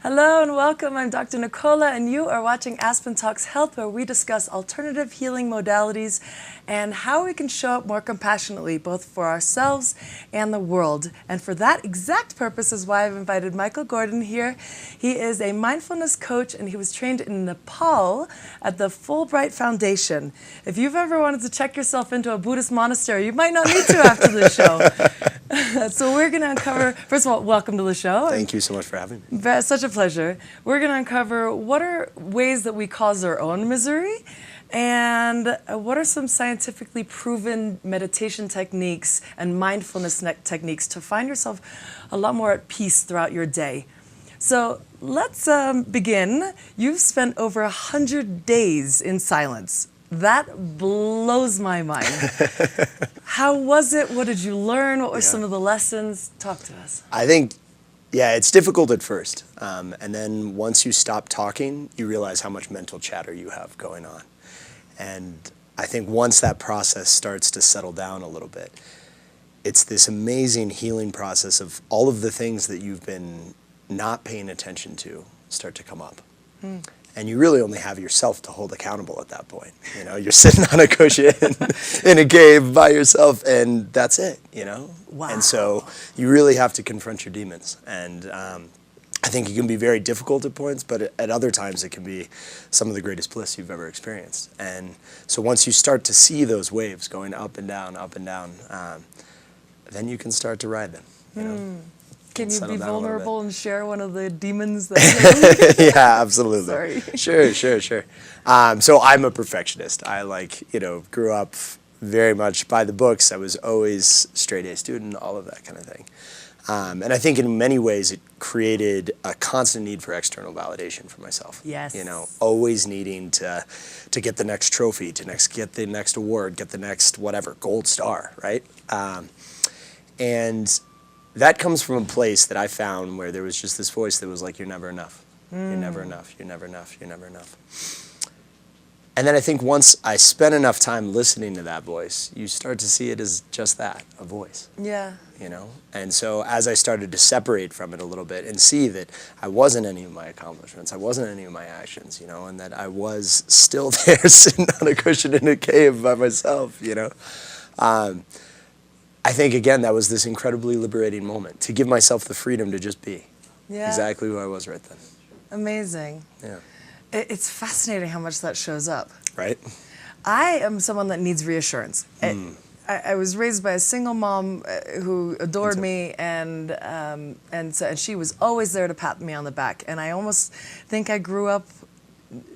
Hello and welcome. I'm Dr. Nicola and you are watching Aspen Talks Health, where we discuss alternative healing modalities and how we can show up more compassionately both for ourselves and the world. And for that exact purpose is why I've invited Michael Gordon here. He is a mindfulness coach and he was trained in Nepal at the Fulbright Foundation. If you've ever wanted to check yourself into a Buddhist monastery, you might not need to after the show. So we're going to uncover, first of all, welcome to the show. Thank you so much for having me. Such a pleasure. We're going to uncover what are ways that we cause our own misery and what are some scientifically proven meditation techniques and mindfulness techniques to find yourself a lot more at peace throughout your day. So let's begin. You've spent over 100 days in silence. That blows my mind. How was it? What did you learn? What were some of the lessons? Talk to us. I think, it's difficult at first. And then once you stop talking, you realize how much mental chatter you have going on. And I think once that process starts to settle down a little bit, it's this amazing healing process of all of the things that you've been not paying attention to start to come up. And you really only have yourself to hold accountable at that point. You know, you're sitting on a cushion in a cave by yourself, and that's it, you know? Wow. And so you really have to confront your demons. And I think it can be very difficult at points, but at other times it can be some of the greatest bliss you've ever experienced. And so once you start to see those waves going up and down, then you can start to ride them, you know? Can you be vulnerable and share one of the demons that Yeah, absolutely. Sorry. Sure. So I'm a perfectionist. I grew up very much by the books. I was always straight A student, all of that kind of thing. And I think in many ways it created a constant need for external validation for myself. Yes. You know, always needing to get the next trophy, get the next award, get the next whatever, gold star, right? And that comes from a place that I found where there was just this voice that was like, you're never enough. You're never enough. You're never enough. You're never enough. And then I think once I spent enough time listening to that voice, you start to see it as just that, a voice. Yeah. You know? And so as I started to separate from it a little bit and see that I wasn't any of my accomplishments, I wasn't any of my actions, you know, and that I was still there sitting on a cushion in a cave by myself, you know? I think, again, that was this incredibly liberating moment, to give myself the freedom to just be exactly who I was right then. Amazing. Yeah. It's fascinating how much that shows up. Right? I am someone that needs reassurance. I was raised by a single mom who adored me, and she was always there to pat me on the back. And I almost think I grew up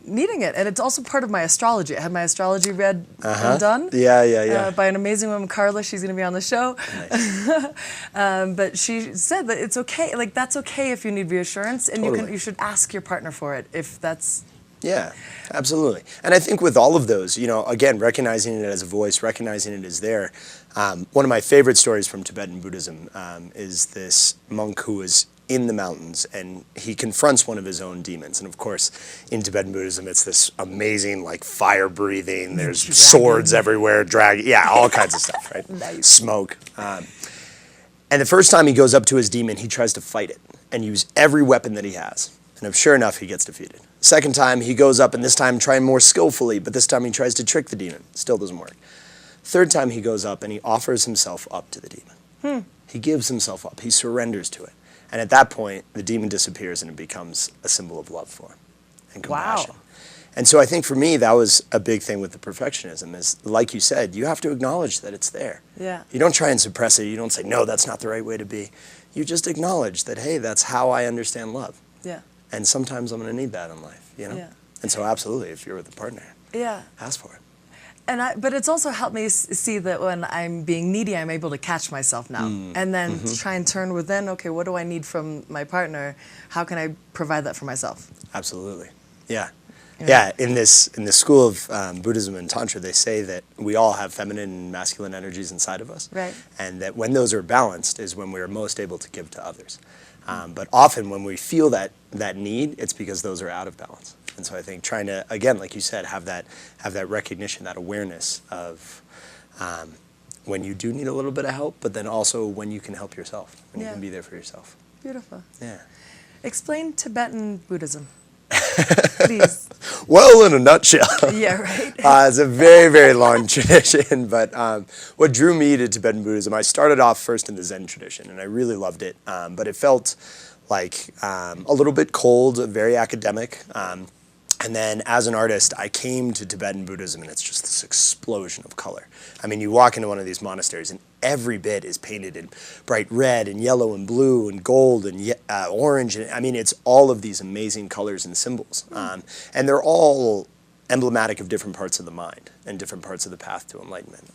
needing it. And it's also part of my astrology. I had my astrology read and done. Yeah. By an amazing woman, Carla. She's going to be on the show. Nice. But she said that it's okay. Like, that's okay if you need reassurance, and you should ask your partner for it if that's... Yeah, absolutely. And I think with all of those, you know, again, recognizing it as a voice, recognizing it as there. One of my favorite stories from Tibetan Buddhism is this monk who is in the mountains, and he confronts one of his own demons. And of course, in Tibetan Buddhism, it's this amazing, like, fire breathing, there's swords everywhere, all kinds of stuff, right? Nice. Smoke. And the first time he goes up to his demon, he tries to fight it and use every weapon that he has. And sure enough, he gets defeated. Second time, he goes up, and this time trying more skillfully, but this time he tries to trick the demon. Still doesn't work. Third time he goes up, and he offers himself up to the demon. He gives himself up. He surrenders to it. And at that point, the demon disappears, and it becomes a symbol of love for him and compassion. Wow. And so I think for me, that was a big thing with the perfectionism is, like you said, you have to acknowledge that it's there. Yeah. You don't try and suppress it. You don't say, no, that's not the right way to be. You just acknowledge that, hey, that's how I understand love. Yeah. And sometimes I'm going to need that in life, you know? Yeah. And so absolutely, if you're with a partner, ask for it. But it's also helped me see that when I'm being needy, I'm able to catch myself now. And then try and turn within, okay, what do I need from my partner? How can I provide that for myself? Absolutely. Yeah. In this school of Buddhism and Tantra, they say that we all have feminine and masculine energies inside of us. Right. And that when those are balanced is when we are most able to give to others. But often when we feel that need, it's because those are out of balance. And so I think trying to, again, like you said, have that recognition, that awareness of when you do need a little bit of help, but then also when you can help yourself, when you can be there for yourself. Beautiful. Yeah. Explain Tibetan Buddhism, please. Well, in a nutshell. Yeah, right. It's a very, very long tradition, but what drew me to Tibetan Buddhism, I started off first in the Zen tradition, and I really loved it, but it felt like a little bit cold, very academic. And then as an artist, I came to Tibetan Buddhism, and it's just this explosion of color. I mean, you walk into one of these monasteries, and every bit is painted in bright red and yellow and blue and gold and orange. And I mean, it's all of these amazing colors and symbols. And they're all emblematic of different parts of the mind and different parts of the path to enlightenment.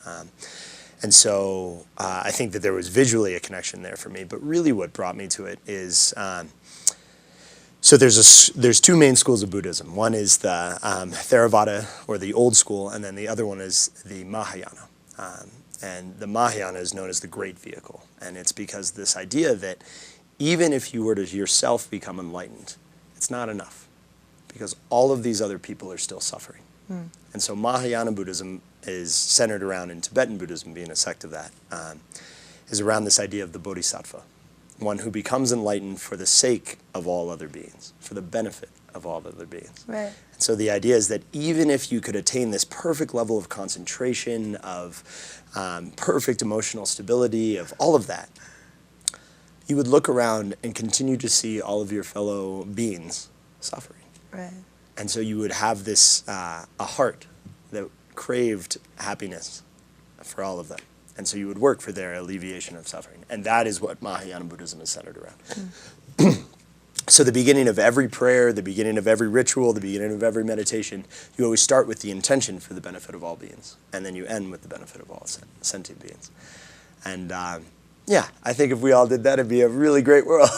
And so I think that there was visually a connection there for me. But really what brought me to it is... So there's two main schools of Buddhism. One is the Theravada, or the old school, and then the other one is the Mahayana. And the Mahayana is known as the great vehicle. And it's because this idea that even if you were to yourself become enlightened, it's not enough, because all of these other people are still suffering. And so Mahayana Buddhism is centered around, in Tibetan Buddhism being a sect of that, is around this idea of the Bodhisattva. One who becomes enlightened for the sake of all other beings, for the benefit of all other beings. Right. And so the idea is that even if you could attain this perfect level of concentration, of perfect emotional stability, of all of that, you would look around and continue to see all of your fellow beings suffering. Right. And so you would have this, a heart that craved happiness for all of them. And so you would work for their alleviation of suffering. And that is what Mahayana Buddhism is centered around. So the beginning of every prayer, the beginning of every ritual, the beginning of every meditation, you always start with the intention for the benefit of all beings. And then you end with the benefit of all sentient beings. And yeah, I think if we all did that, it'd be a really great world.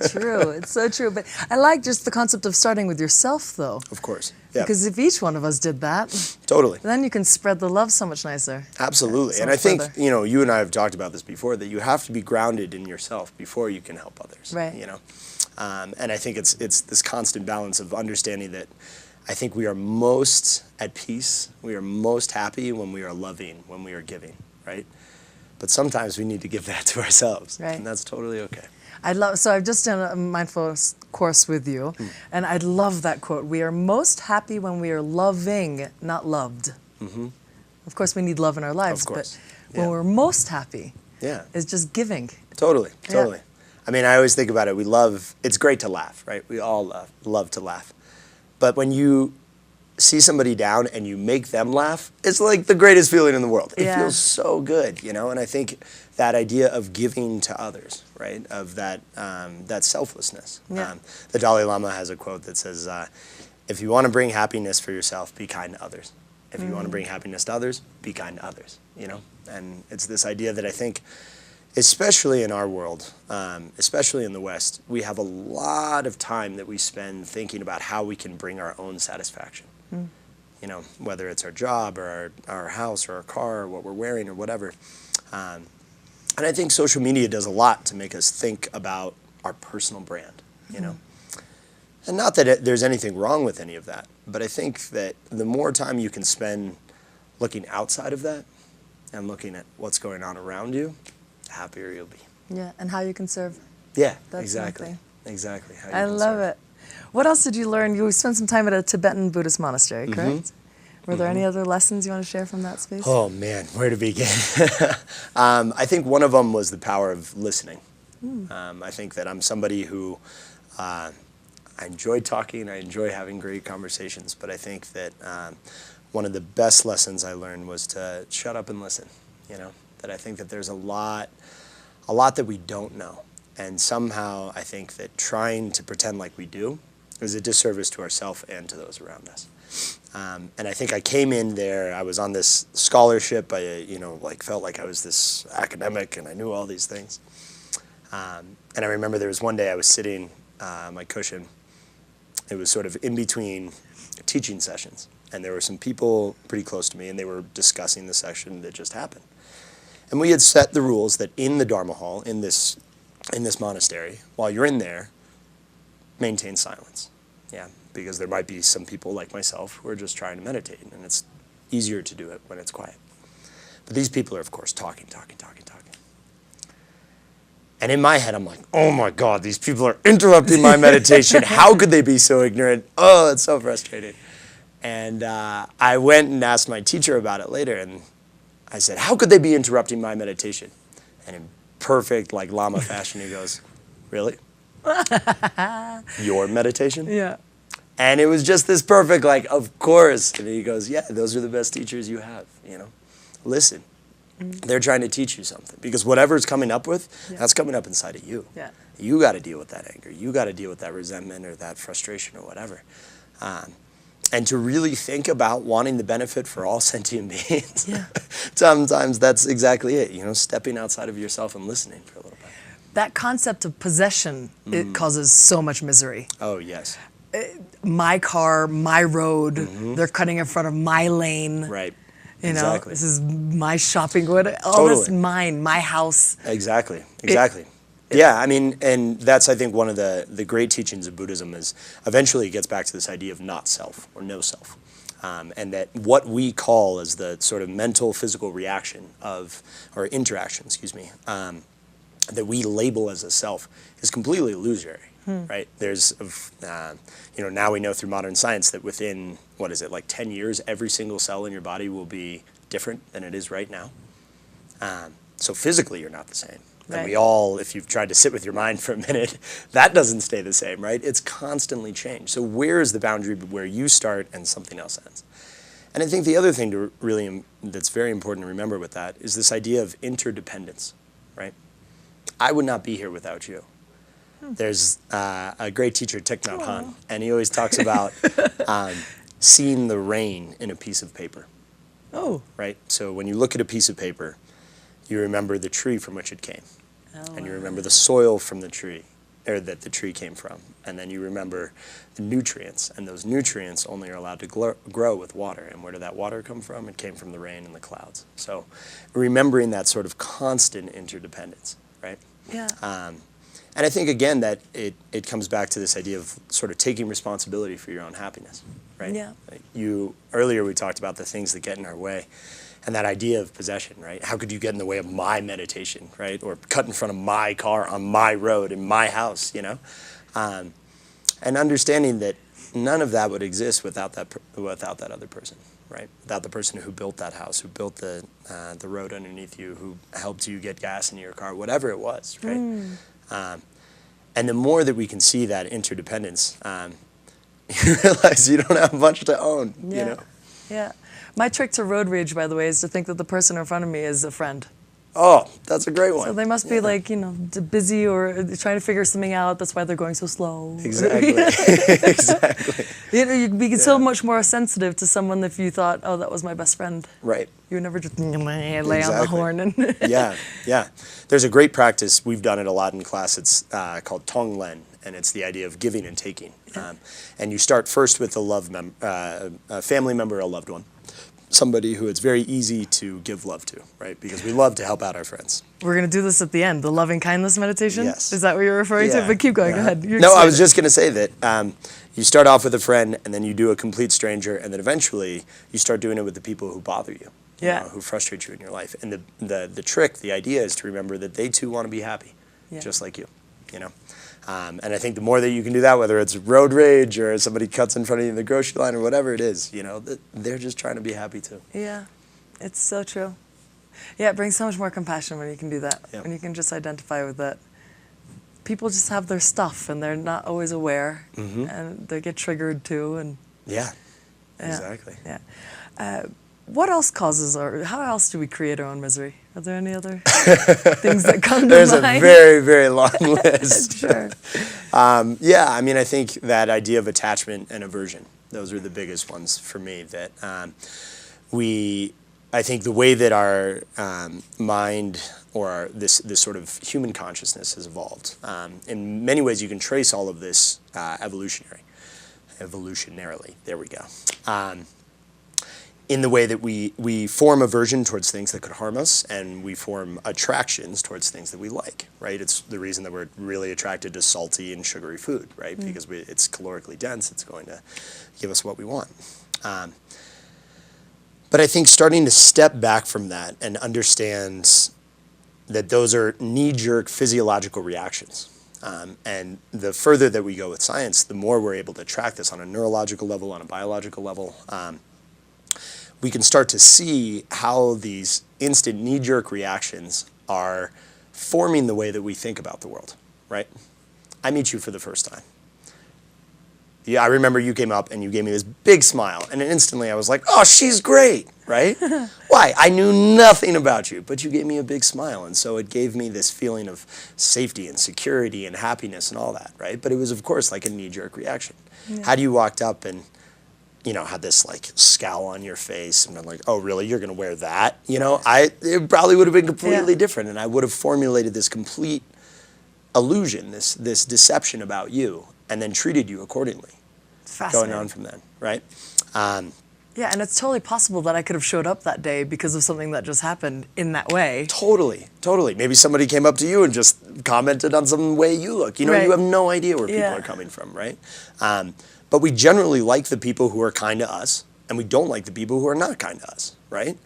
True, it's so true. But I like just the concept of starting with yourself, though. Of course. Yeah. Because if each one of us did that, totally, then you can spread the love so much nicer. Absolutely. So and I think, further. you know, you and I have talked about this before, that you have to be grounded in yourself before you can help others. Right. You know, and I think it's this constant balance of understanding that I think we are most at peace, we are most happy when we are loving, when we are giving, right? But sometimes we need to give that to ourselves, Right. and that's totally okay. So I've just done a mindfulness course with you, and I love that quote. We are most happy when we are loving, not loved. Of course, we need love in our lives, Of course. but when Yeah. we're most happy, Yeah. is just giving. Totally, Yeah. totally. I mean, I always think about it. It's great to laugh, right? We all love to laugh. But when you see somebody down and you make them laugh, it's like the greatest feeling in the world. It Yeah. feels so good, you know? And I think that idea of giving to others, right? Of that selflessness. Yeah. The Dalai Lama has a quote that says, if you want to bring happiness for yourself, be kind to others. If you want to bring happiness to others, be kind to others, you know? And it's this idea that I think, especially in our world, especially in the West, we have a lot of time that we spend thinking about how we can bring our own satisfaction. You know, whether it's our job or our house or our car or what we're wearing or whatever. And I think social media does a lot to make us think about our personal brand, you know. And not that there's anything wrong with any of that, but I think that the more time you can spend looking outside of that and looking at what's going on around you, the happier you'll be. Yeah, and how you can serve. Yeah, That's exactly. something. Exactly. How you I can love serve. it. What else did you learn? You spent some time at a Tibetan Buddhist monastery, correct? Were there any other lessons you want to share from that space? Oh man, where to begin? I think one of them was the power of listening. I think that I'm somebody who, I enjoy talking, I enjoy having great conversations, but I think that one of the best lessons I learned was to shut up and listen, you know, that I think that there's a lot that we don't know. And somehow I think that trying to pretend like we do is a disservice to ourselves and to those around us. And I think I came in there, I was on this scholarship, I felt like I was this academic and I knew all these things. And I remember there was one day I was sitting on my cushion. It was sort of in between teaching sessions. And there were some people pretty close to me and they were discussing the session that just happened. And we had set the rules that in the Dharma hall, in this monastery, while you're in there, maintain silence. Yeah, because there might be some people like myself who are just trying to meditate, and it's easier to do it when it's quiet. But these people are, of course, talking. And in my head, I'm like, oh my God, these people are interrupting my meditation. How could they be so ignorant? Oh, it's so frustrating. And I went and asked my teacher about it later, and I said, how could they be interrupting my meditation? And in perfect like Lama fashion, he goes, really? Your meditation? Yeah. And it was just this perfect, like, of course. And he goes, yeah, those are the best teachers you have, you know. Listen, they're trying to teach you something. Because whatever's coming up with, that's coming up inside of you. Yeah. You got to deal with that anger. You got to deal with that resentment or that frustration or whatever. And to really think about wanting the benefit for all sentient beings. Yeah. Sometimes that's exactly it, you know, stepping outside of yourself and listening for a little bit. That concept of possession, it causes so much misery. Oh, yes. My car, my road, they're cutting in front of my lane. Right. You know, Exactly. this is my shopping, all Totally. this mine, my house. Exactly. Yeah, I mean, and that's, I think, one of the great teachings of Buddhism is eventually it gets back to this idea of not self or no self. And that what we call as the sort of mental, physical reaction of, or interaction, that we label as a self is completely illusory, right? There's, you know, now we know through modern science that within, 10 years, every single cell in your body will be different than it is right now. So physically, you're not the same. Right. And we all, if you've tried to sit with your mind for a minute, that doesn't stay the same, right? It's constantly changed. So where is the boundary where you start and something else ends? And I think the other thing to really, that's very important to remember with that is this idea of interdependence, right? I would not be here without you. There's a great teacher, Thich Nhat Hanh, and he always talks about seeing the rain in a piece of paper. Oh. Right? So when you look at a piece of paper, you remember the tree from which it came. And you remember the soil from the tree, or that the tree came from. And then you remember the nutrients, and those nutrients only are allowed to grow with water. And where did that water come from? It came from the rain and the clouds. So remembering that sort of constant interdependence, right? Yeah. And I think, again, that it comes back to this idea of sort of taking responsibility for your own happiness, right? Yeah. Earlier we talked about the things that get in our way. And that idea of possession, right? How could you get in the way of my meditation, right? Or cut in front of my car on my road in my house, you know? And understanding that none of that would exist without that other person, right? Without the person who built that house, who built the road underneath you, who helped you get gas into your car, whatever it was, right? And the more that we can see that interdependence, you realize you don't have much to own, you know? Yeah. My trick to road rage, by the way, is to think that the person in front of me is a friend. Oh, that's a great one. So they must be like, you know, busy or trying to figure something out. That's why they're going so slow. Exactly. Exactly. You know, you'd be so much more sensitive to someone if you thought, oh, that was my best friend. Right. You would never just lay on the horn. And Yeah. There's a great practice. We've done it a lot in class. It's called Tonglen, and it's the idea of giving and taking. And you start first with a family member, a loved one. Somebody who it's very easy to give love to, right? Because we love to help out our friends. We're going to do this at the end, the loving kindness meditation? Yes. Is that what you're referring to? But keep going, go ahead. No, I was just going to say that you start off with a friend, and then you do a complete stranger, and then eventually you start doing it with the people who bother you, you know, who frustrate you in your life. And the trick, the idea is to remember that they too want to be happy, just like you, you know? And I think the more that you can do that, whether it's road rage or somebody cuts in front of you in the grocery line or whatever it is, you know, they're just trying to be happy too. Yeah, it's so true. Yeah, it brings so much more compassion when you can do that, when you can just identify with that. People just have their stuff and they're not always aware, and they get triggered too. And exactly. Yeah. What else causes, or how else do we create our own misery? Are there any other things that come to There's mind? a very, very long list. Sure. Yeah, I mean, I think that idea of attachment and aversion, those are the biggest ones for me. That I think the way that our mind or this sort of human consciousness has evolved, in many ways you can trace all of this evolutionarily. There we go. In the way that we form aversion towards things that could harm us, and we form attractions towards things that we like, right? It's the reason that we're really attracted to salty and sugary food, right? Because it's calorically dense, it's going to give us what we want. But I think starting to step back from that and understand that those are knee-jerk physiological reactions. And the further that we go with science, the more we're able to track this on a neurological level, on a biological level. We can start to see how these instant knee-jerk reactions are forming the way that we think about the world, right? I meet you for the first time. Yeah, I remember you came up and you gave me this big smile, and instantly I was like, oh, she's great, right? Why? I knew nothing about you, but you gave me a big smile, and so it gave me this feeling of safety and security and happiness and all that, right? But it was, of course, like a knee-jerk reaction. Yeah. Had you walked up and, you know, had this like scowl on your face and been like, oh, really, you're gonna wear that? You know, it probably would have been completely different, and I would have formulated this complete illusion, this deception about you, and then treated you accordingly. Going on from then, right? Yeah, and it's totally possible that I could have showed up that day because of something that just happened in that way. Totally, totally. Maybe somebody came up to you and just commented on some way you look. You know, you have no idea where people are coming from, right? But we generally like the people who are kind to us, and we don't like the people who are not kind to us, right?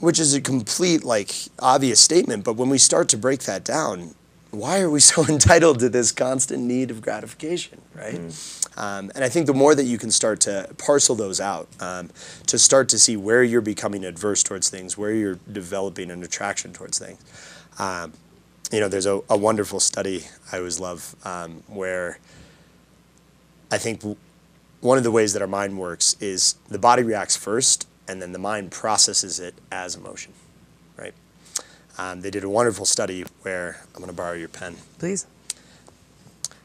Which is a complete, like, obvious statement, but when we start to break that down, why are we so entitled to this constant need of gratification, right? And I think the more that you can start to parcel those out, to start to see where you're becoming adverse towards things, where you're developing an attraction towards things. You know, there's a wonderful study I always love where I think one of the ways that our mind works is the body reacts first, and then the mind processes it as emotion, right? They did a wonderful study where, I'm going to borrow your pen. Please.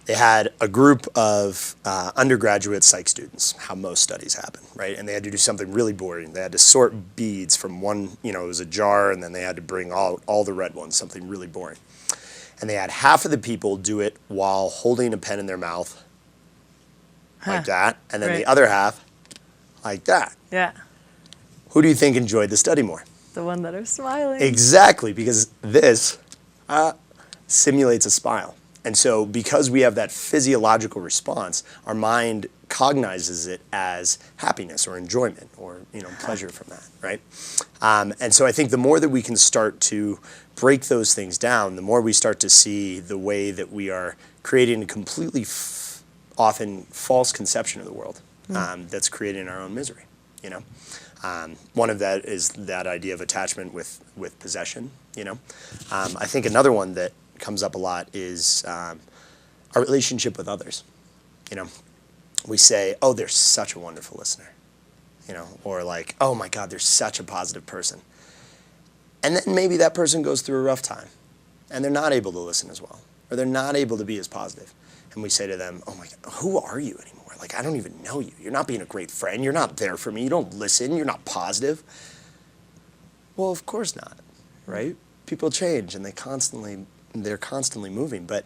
They had a group of undergraduate psych students, how most studies happen, right? And they had to do something really boring. They had to sort beads from one, you know, it was a jar, and then they had to bring all the red ones, something really boring. And they had half of the people do it while holding a pen in their mouth, like that, and then the other half, like that. Yeah. Who do you think enjoyed the study more? The one that are smiling. Exactly, because this simulates a smile. And so because we have that physiological response, our mind cognizes it as happiness or enjoyment or, you know, pleasure from that, right? And so I think the more that we can start to break those things down, the more we start to see the way that we are creating a completely often false conception of the world that's creating our own misery, you know? One of that is that idea of attachment with possession, you know? I think another one that comes up a lot is our relationship with others, you know? We say, oh, they're such a wonderful listener, you know? Or like, oh my God, they're such a positive person. And then maybe that person goes through a rough time and they're not able to listen as well, or they're not able to be as positive. And we say to them, oh my God, who are you anymore? Like, I don't even know you. You're not being a great friend. You're not there for me. You don't listen. You're not positive. Well, of course not, right? People change, and they're constantly moving. But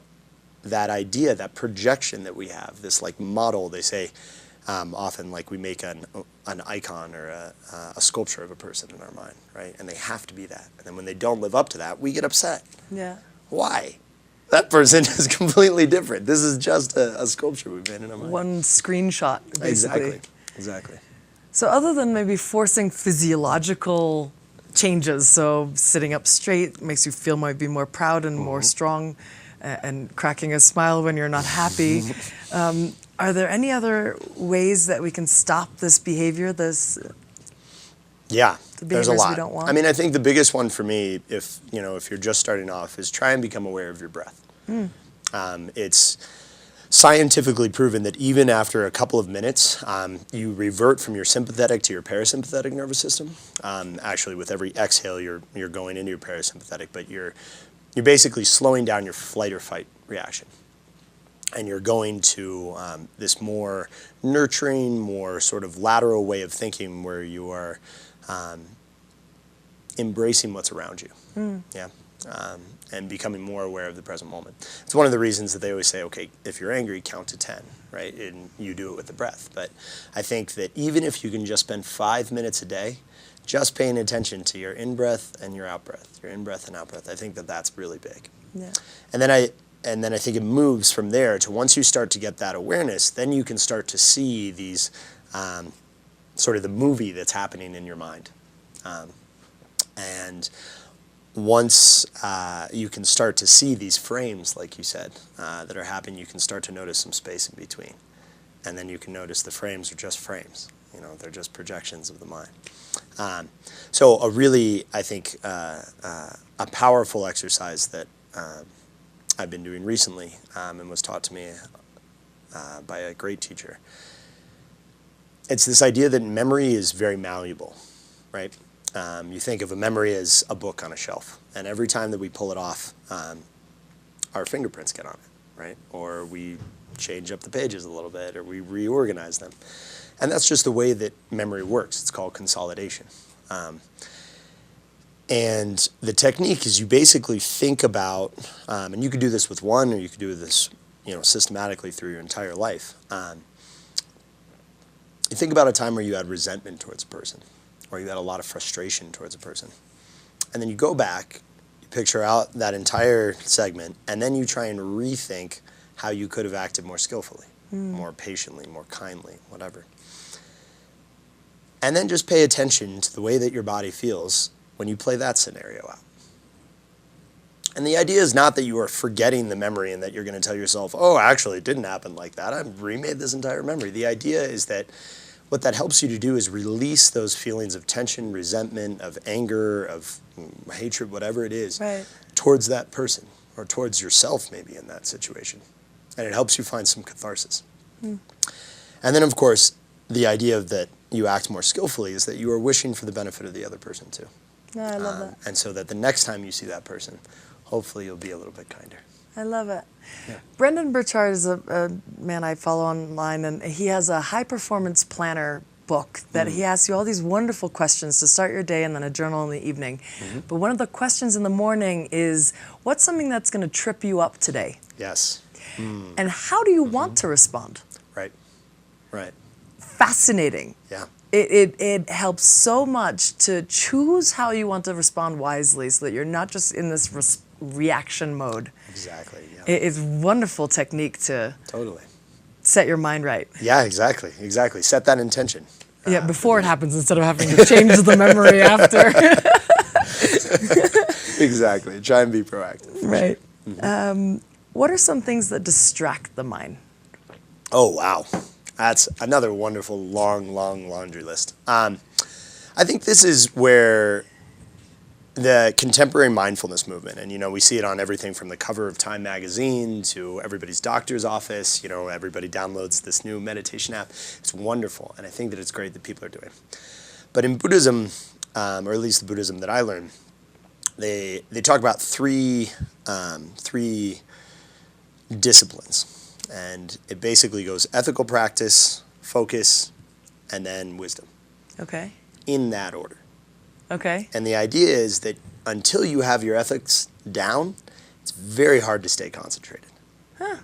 that idea, that projection that we have, this like model, they say often, like we make an icon or a sculpture of a person in our mind, right? And they have to be that. And then when they don't live up to that, we get upset. Yeah. Why? That person is completely different. This is just a sculpture we've made in our mind. One screenshot, basically. Exactly. So other than maybe forcing physiological changes, so sitting up straight makes you feel maybe more proud and more strong, and cracking a smile when you're not happy, are there any other ways that we can stop this behavior, Yeah, there's a lot. We don't want? I mean, I think the biggest one for me, if you're just starting off, is try and become aware of your breath. It's scientifically proven that even after a couple of minutes, you revert from your sympathetic to your parasympathetic nervous system. Actually, with every exhale, you're going into your parasympathetic, but you're basically slowing down your flight or fight reaction. And you're going to this more nurturing, more sort of lateral way of thinking where you are embracing what's around you, and becoming more aware of the present moment. It's one of the reasons that they always say, okay, if you're angry, count to 10, right? And you do it with the breath. But I think that even if you can just spend 5 minutes a day just paying attention to your in-breath and your out-breath, your in-breath and out-breath, I think that that's really big. Yeah. And then I think it moves from there to once you start to get that awareness, then you can start to see these sort of the movie that's happening in your mind. And once you can start to see these frames, like you said, that are happening, you can start to notice some space in between. And then you can notice the frames are just frames. You know, they're just projections of the mind. So a really, I think, a powerful exercise that I've been doing recently and was taught to me by a great teacher. It's this idea that memory is very malleable, right? You think of a memory as a book on a shelf, and every time that we pull it off, our fingerprints get on it, right? Or we change up the pages a little bit, or we reorganize them. And that's just the way that memory works. It's called consolidation. And the technique is you basically think about, and you could do this with one, or you could do this, you know, systematically through your entire life. You think about a time where you had resentment towards a person, or you had a lot of frustration towards a person. And then you go back, you picture out that entire segment, and then you try and rethink how you could have acted more skillfully, more patiently, more kindly, whatever. And then just pay attention to the way that your body feels when you play that scenario out. And the idea is not that you are forgetting the memory and that you're going to tell yourself, oh, actually, it didn't happen like that. I've remade this entire memory. The idea is that what that helps you to do is release those feelings of tension, resentment, of anger, of hatred, whatever it is, right, towards that person or towards yourself maybe in that situation. And it helps you find some catharsis. And then, of course, the idea of that you act more skillfully is that you are wishing for the benefit of the other person too. Yeah, I love that. And so that the next time you see that person, hopefully you'll be a little bit kinder. I love it. Yeah. Brendan Burchard is a man I follow online, and he has a high-performance planner book that he asks you all these wonderful questions to start your day and then a journal in the evening. But one of the questions in the morning is, what's something that's going to trip you up today? Yes. And how do you want to respond? Right. Right. Fascinating. Yeah. It helps so much to choose how you want to respond wisely so that you're not just in this reaction mode. Exactly. Yeah. It's wonderful technique to Totally. set your mind right. Yeah, exactly. Exactly. Set that intention. Yeah, before it happens instead of having to change the memory after. Exactly. Try and be proactive. Right. What are some things that distract the mind? Oh, wow. That's another wonderful, long laundry list. I think this is where the contemporary mindfulness movement, and, you know, we see it on everything from the cover of Time magazine to everybody's doctor's office. You know, everybody downloads this new meditation app. It's wonderful, and I think that it's great that people are doing it. But in Buddhism, or at least the Buddhism that I learned, they talk about three disciplines. And it basically goes ethical practice, focus, and then wisdom. Okay. In that order. Okay. And the idea is that until you have your ethics down, it's very hard to stay concentrated. Huh.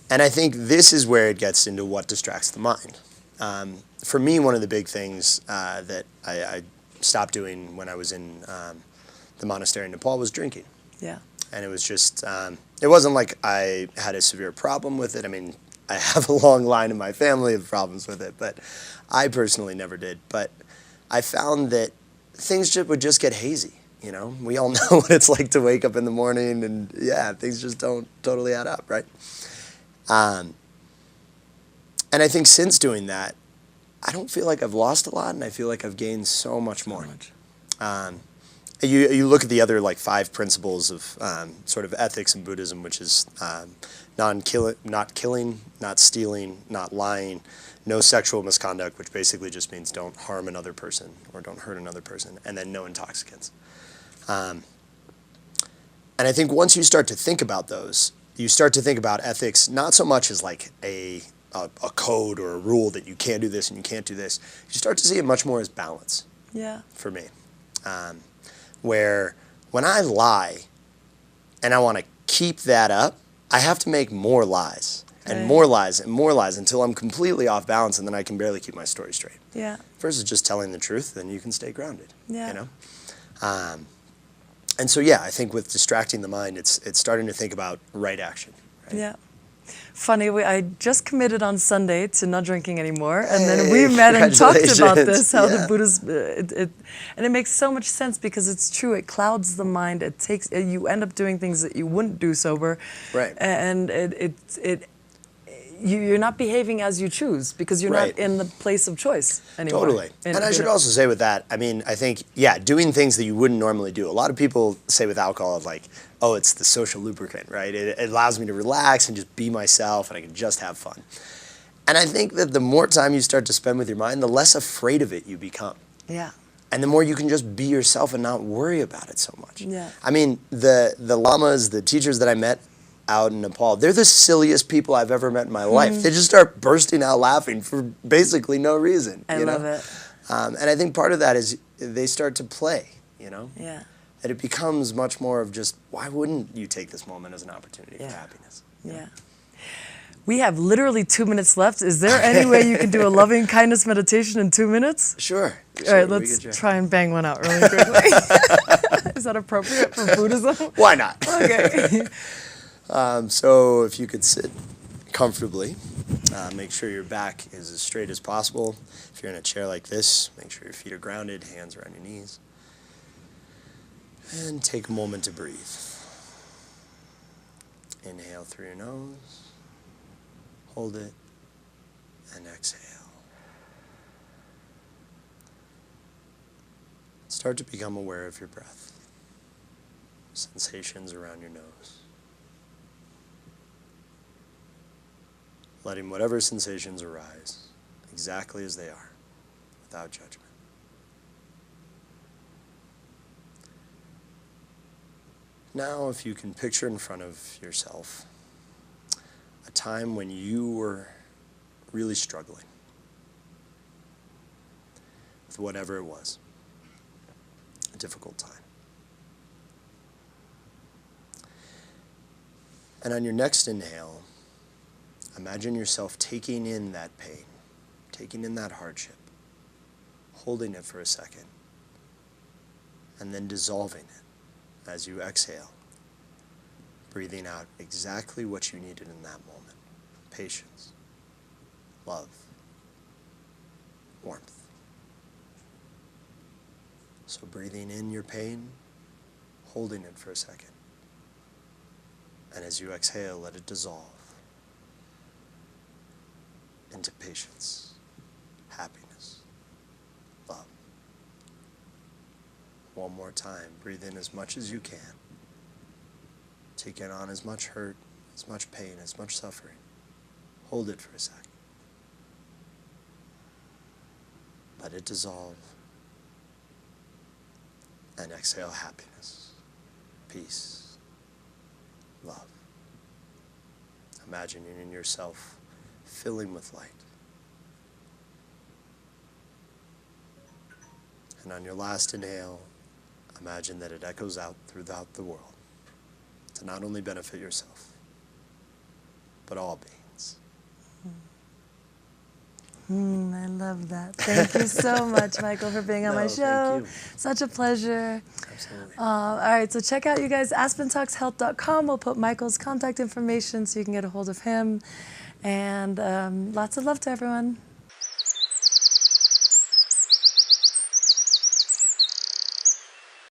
And I think this is where it gets into what distracts the mind. For me, one of the big things that I stopped doing when I was in the monastery in Nepal was drinking. Yeah. And it was just, it wasn't like I had a severe problem with it. I mean, I have a long line in my family of problems with it, but I personally never did. But I found that things would just get hazy, you know? We all know what it's like to wake up in the morning and, yeah, things just don't totally add up, right? And I think since doing that, I don't feel like I've lost a lot, and I feel like I've gained so much more. You look at the other, like, 5 principles of sort of ethics in Buddhism, which is not killing, not stealing, not lying, no sexual misconduct, which basically just means don't harm another person or don't hurt another person, and then no intoxicants. And I think once you start to think about those, you start to think about ethics not so much as like a code or a rule that you can't do this and you can't do this. You start to see it much more as balance. Yeah. For me. Where when I lie and I want to keep that up, I have to make more lies and more lies and more lies until I'm completely off balance, and then I can barely keep my story straight. Yeah. Versus just telling the truth, then you can stay grounded. Yeah. You know? And so, yeah, I think with distracting the mind, it's starting to think about right action. Right? Yeah. Funny, I just committed on Sunday to not drinking anymore, and then we met and talked about this, how the Buddhist, and it makes so much sense because it's true. It clouds the mind. It takes you end up doing things that you wouldn't do sober, right? And you're not behaving as you choose because you're not in the place of choice anymore. Totally. And I should also say with that, I mean, I think, yeah, doing things that you wouldn't normally do. A lot of people say with alcohol, like, oh, it's the social lubricant, right? It allows me to relax and just be myself and I can just have fun. And I think that the more time you start to spend with your mind, the less afraid of it you become. Yeah. And the more you can just be yourself and not worry about it so much. Yeah. I mean, the lamas, the teachers that I met out in Nepal, they're the silliest people I've ever met in my life. They just start bursting out laughing for basically no reason. I love it. And I think part of that is they start to play, you know? Yeah. And it becomes much more of just, why wouldn't you take this moment as an opportunity for happiness? Yeah. We have literally 2 minutes left. Is there any way you can do a loving kindness meditation in 2 minutes? Sure. All right, let's try and bang one out really quickly. Is that appropriate for Buddhism? Why not? Okay. So if you could sit comfortably, make sure your back is as straight as possible. If you're in a chair like this, make sure your feet are grounded, hands are on your knees. And take a moment to breathe. Inhale through your nose, hold it, and exhale. Start to become aware of your breath, sensations around your nose. Letting whatever sensations arise exactly as they are, without judgment. Now, if you can picture in front of yourself a time when you were really struggling with whatever it was, a difficult time. And on your next inhale, imagine yourself taking in that pain, taking in that hardship, holding it for a second, and then dissolving it as you exhale, breathing out exactly what you needed in that moment. Patience, love, warmth. So breathing in your pain, holding it for a second, and as you exhale, let it dissolve into patience, happiness, love. One more time, breathe in as much as you can. Take in on as much hurt, as much pain, as much suffering. Hold it for a second. Let it dissolve. And exhale happiness, peace, love. Imagining yourself filling with light. And on your last inhale, imagine that it echoes out throughout the world to not only benefit yourself, but all beings. I love that. Thank you so much, Michael, for being on my show. Thank you. Such a pleasure. Absolutely. All right, so check out you guys, aspentalkshelp.com. We'll put Michael's contact information so you can get a hold of him. And lots of love to everyone.